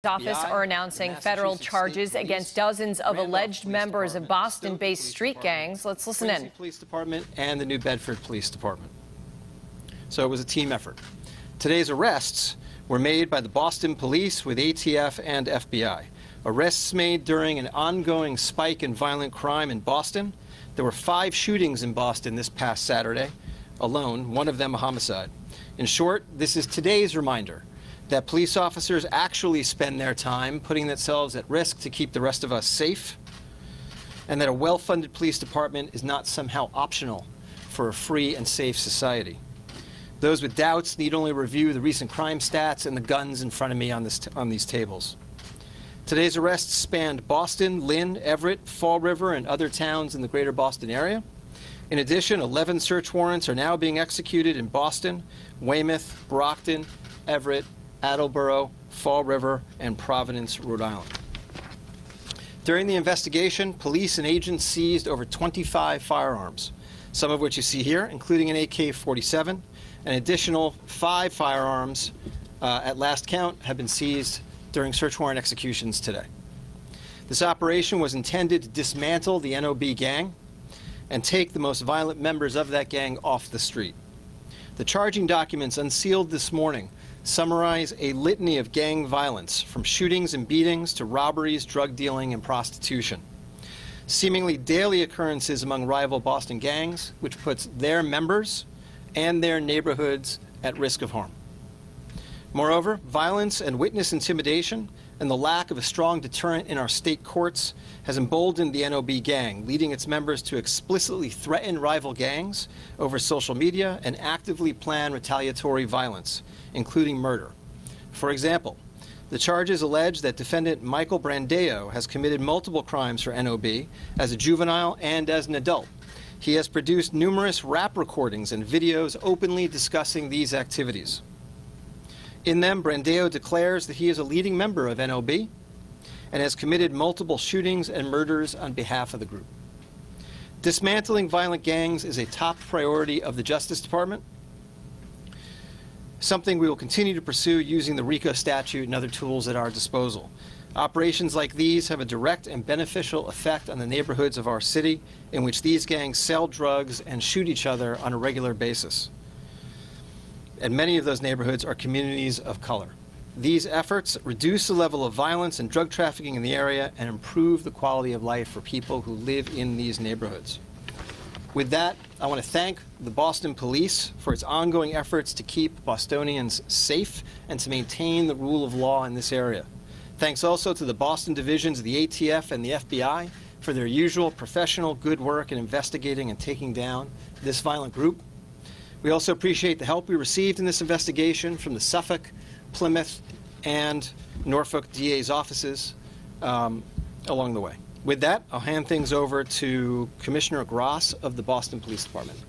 Office are announcing federal charges against dozens of alleged members of Boston-based street gangs. Let's listen in. Police Department and the New Bedford Police Department. So it was a team effort. Today's arrests were made by the Boston Police with ATF and FBI. Arrests made during an ongoing spike in violent crime in Boston. There were 5 shootings in Boston this past Saturday alone, one of them a homicide. In short, this is today's reminder that police officers actually spend their time putting themselves at risk to keep the rest of us safe, and that a well-funded police department is not somehow optional for a free and safe society. Those with doubts need only review the recent crime stats and the guns in front of me on these tables. Today's arrests spanned Boston, Lynn, Everett, Fall River, and other towns in the greater Boston area. In addition, 11 search warrants are now being executed in Boston, Weymouth, Brockton, Everett, Attleboro, Fall River, and Providence, Rhode Island. During the investigation, police and agents seized over 25 firearms, some of which you see here, including an AK-47. An additional 5 firearms, at last count, have been seized during search warrant executions today. This operation was intended to dismantle the NOB gang and take the most violent members of that gang off the street. The charging documents unsealed this morning summarize a litany of gang violence, from shootings and beatings to robberies, drug dealing, and prostitution. Seemingly daily occurrences among rival Boston gangs, which puts their members and their neighborhoods at risk of harm. Moreover, violence and witness intimidation and the lack of a strong deterrent in our state courts has emboldened the NOB gang, leading its members to explicitly threaten rival gangs over social media and actively plan retaliatory violence, including murder. For example, the charges allege that defendant Michael Brandeo has committed multiple crimes for NOB as a juvenile and as an adult. He has produced numerous rap recordings and videos openly discussing these activities. In them, Brandeo declares that he is a leading member of NOB and has committed multiple shootings and murders on behalf of the group. Dismantling violent gangs is a top priority of the Justice Department, something we will continue to pursue using the RICO statute and other tools at our disposal. Operations like these have a direct and beneficial effect on the neighborhoods of our city, in which these gangs sell drugs and shoot each other on a regular basis. And many of those neighborhoods are communities of color. These efforts reduce the level of violence and drug trafficking in the area and improve the quality of life for people who live in these neighborhoods. With that, I want to thank the Boston Police for its ongoing efforts to keep Bostonians safe and to maintain the rule of law in this area. Thanks also to the Boston divisions of the ATF and the FBI for their usual professional good work in investigating and taking down this violent group. We also appreciate the help we received in this investigation from the Suffolk, Plymouth, and Norfolk DA's offices along the way. With that, I'll hand things over to Commissioner Gross of the Boston Police Department.